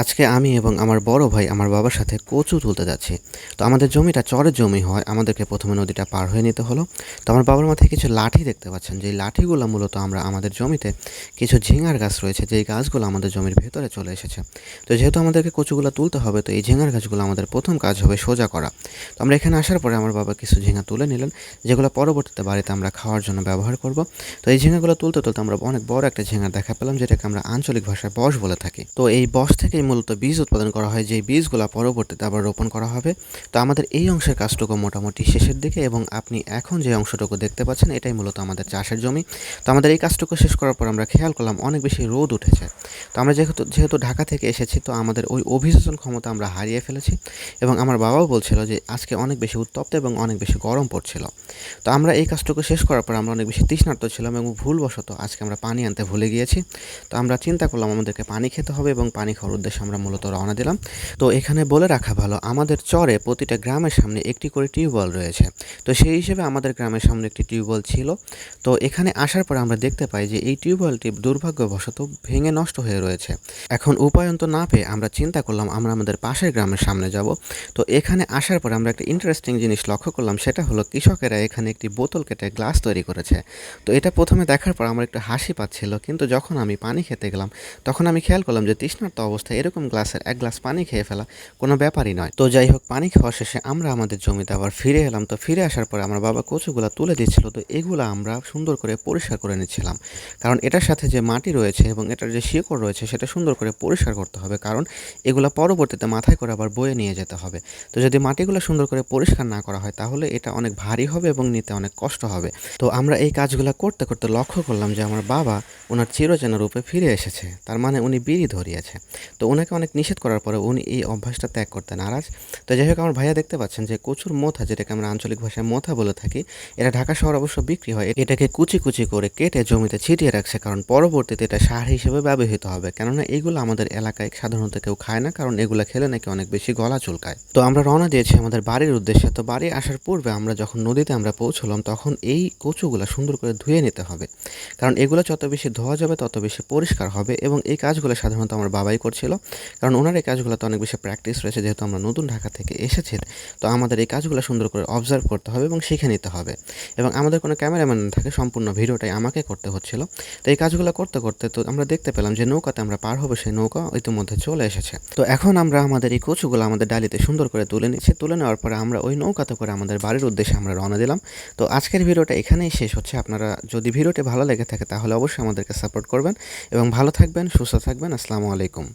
আজকে আমি এবং আমার বড় ভাই আমার বাবার সাথে কচু তুলতে যাচ্ছি। তো আমাদের জমিটা চরের জমি হয়, আমাদেরকে প্রথমে নদীটা পার হয়ে নিতে হলো। তো আমার বাবার মাথায় কিছু লাঠি দেখতে পাচ্ছেন, যেই লাঠিগুলো মূলত আমরা আমাদের জমিতে কিছু ঝিঙার গাছ রয়েছে, যেই গাছগুলো আমাদের জমির ভেতরে চলে এসেছে। তো যেহেতু আমাদেরকে কচুগুলো তুলতে হবে, তো এই ঝিঙার গাছগুলো আমাদের প্রথম কাজ হবে সোজা করা। তো আমরা এখানে আসার পরে আমার বাবা কিছু ঝিঙা তুলে নিলেন, যেগুলো পরবর্তীতে বাড়িতে আমরা খাওয়ার জন্য ব্যবহার করব। তো এই ঝিঙাগুলো তুলতে তুলতে আমরা অনেক বড় একটা ঝিঙা দেখা পেলাম, যেটাকে আমরা আঞ্চলিক ভাষায় বশ বলে থাকি। তো এই বশ থেকেই মূলত বীজ উৎপাদন করা হয়, যেই বীজগুলো পরবর্তীতে আবার রোপণ করা হবে। তো আমাদের এই অংশের কাজটুকু মোটামুটি শেষের দিকে, এবং আপনি এখন যে অংশটুকু দেখতে পাচ্ছেন এটাই মূলত আমাদের চাষের জমি। তো আমাদের এই কাজটুকু শেষ করার পর আমরা খেয়াল করলাম অনেক বেশি রোদ উঠেছে। তো আমরা যেহেতু ঢাকা থেকে এসেছি, তো আমাদের ওই অভিযোজন ক্ষমতা আমরা হারিয়ে ফেলেছি, এবং আমার বাবাও বলছিল যে আজকে অনেক বেশি উত্তপ্ত এবং অনেক বেশি গরম পড়ছিল। তো আমরা এই কাজটুকু শেষ করার পর আমরা অনেক বেশি তৃষ্ণার্ত ছিলাম, এবং ভুলবশত আজকে আমরা পানি আনতে ভুলে গিয়েছি। তো আমরা চিন্তা করলাম আমাদেরকে পানি খেতে হবে, এবং পানি খাওয়ার উদ্দেশ্যে আমরা মূলত রওনা দিলাম। তো এখানে বলে রাখা ভালো, আমাদের চরে প্রতিটা গ্রামের সামনে একটি করে টিউবওয়েল রয়েছে। তো সেই হিসেবে আমাদের গ্রামের সামনে একটি টিউবওয়েল ছিল। তো এখানে আসার পর আমরা দেখতে পাই যে এই টিউবওয়েলটি দুর্ভাগ্যবশত ভেঙে নষ্ট হয়ে রয়েছে। এখন উপায়ন্ত না পেয়ে আমরা চিন্তা করলাম আমরা আমাদের পাশের গ্রামের সামনে যাব। তো এখানে আসার পর আমরা একটা ইন্টারেস্টিং জিনিস লক্ষ্য করলাম, সেটা হলো কৃষকেরা এখানে একটি বোতল কেটে গ্লাস তৈরি করেছে। তো এটা প্রথমে দেখার পর আমার একটু হাসি পাচ্ছিল, কিন্তু যখন আমি পানি খেতে গেলাম তখন আমি খেয়াল করলাম যে তৃষ্ণার্ত অবস্থায় এরকম গ্লাসের এক গ্লাস পানি খেয়ে ফেলা কোনো ব্যাপারই নয়। তো যাই হোক, পানি খাওয়া শেষে আমরা আমাদের জমিতে আবার ফিরে এলাম। তো ফিরে আসার পরে আমার বাবা কচুগুলা তুলে দিচ্ছিল, তো এগুলো আমরা সুন্দর করে পরিষ্কার করে নিচ্ছিলাম, কারণ এটার সাথে যে মাটি রয়েছে এবং এটার যে শিকড় রয়েছে সেটা সুন্দর করে পরিষ্কার করতে হবে, কারণ এগুলো পরবর্তীতে মাথায় করে আবার বয়ে নিয়ে যেতে হবে। তো যদি মাটিগুলো সুন্দর করে পরিষ্কার না করা হয় তাহলে এটা অনেক ভারী হবে এবং নিতে অনেক কষ্ট হবে। তো আমরা এই কাজগুলো করতে করতে লক্ষ্য করলাম যে আমার বাবা ওনার চিরচেনা রূপে ফিরে এসেছে, তার মানে উনি বিড়ি ধরিয়েছে। তো ওনাকে অনেক নিষেধ করার পরে উনি এই অভ্যাসটা ত্যাগ করতে নারাজ। তো যাই হোক, আমার ভাইয়া দেখতে পাচ্ছেন যে কচুর মোথা, যেটাকে আমরা আঞ্চলিক ভাষায় মোথা বলে থাকি, এটা ঢাকা শহর অবশ্য বিক্রি হয়। এটাকে কুচি কুচি করে কেটে জমিতে ছিটিয়ে রাখছে, কারণ পরবর্তীতে এটা সার হিসেবে ব্যবহৃত হবে। কেননা এইগুলো আমাদের এলাকায় সাধারণত কেউ খায় না, কারণ এগুলো খেলে নাকি অনেক বেশি গলা চুলকায়। তো আমরা রওনা দিয়েছি আমাদের বাড়ির উদ্দেশ্যে। তো বাড়ি আসার পূর্বে আমরা যখন নদীতে আমরা পৌঁছলাম, তখন এই কচুগুলো সুন্দর করে ধুয়ে নিতে হবে, কারণ এগুলো যত বেশি ধোয়া যাবে তত বেশি পরিষ্কার হবে। এবং এই কাজগুলো সাধারণত আমার বাবাই করছিল, কারণ ওনার এই কাজগুলোতে অনেক বেশি প্র্যাকটিস রয়েছে। যেহেতু আমরা নতুন ঢাকা থেকে এসেছি, তো আমাদের এই কাজগুলো সুন্দর করে অবজার্ভ করতে হবে এবং শিখে নিতে হবে। এবং আমাদের কোনো ক্যামেরাম্যান না থাকে, সম্পূর্ণ ভিডিওটাই আমাকে করতে হচ্ছিল। তো এই কাজগুলো করতে করতে তো আমরা দেখতে পেলাম যে নৌকাতে আমরা পার হবো, সেই নৌকা ইতিমধ্যে চলে এসেছে। তো এখন আমরা আমাদের এই কচুগুলো আমাদের ডালিতে সুন্দর করে তুলে নিচ্ছি। তুলে নেওয়ার পরে আমরা ওই নৌকাতে করে আমাদের বাড়ির উদ্দেশ্যে আমরা রওনা দিলাম। তো আজকের ভিডিওটা এখানেই শেষ হচ্ছে। আপনারা যদি ভিডিওটি ভালো লেগে থাকে তাহলে অবশ্যই আমাদেরকে সাপোর্ট করবেন, এবং ভালো থাকবেন, সুস্থ থাকবেন। আসসালামু আলাইকুম।